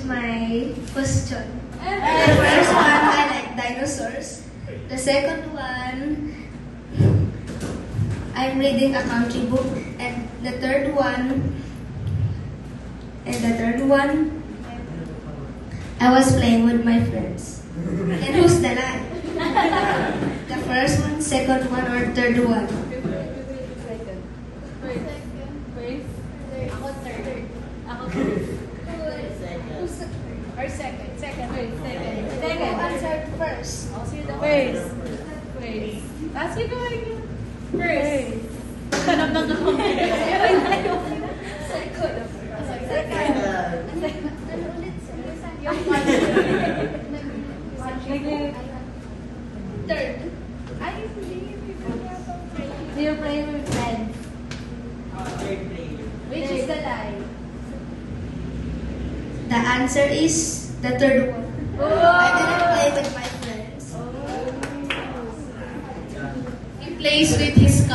my question. The first one, I like dinosaurs. The second one, I'm reading a country book. And the third one, I was playing with my friends. And who's the lie? The first one, second one, or third one? Second. First. Ako third. Ako third. Or second. Second. Who answered first? I'll see the first. Ask you going first. Hanap ng kakampi. Second. Ano ulit? Third. Do you play with friends? Which is the lie? The answer is the third one. I didn't play with my friends. He plays with his cousin.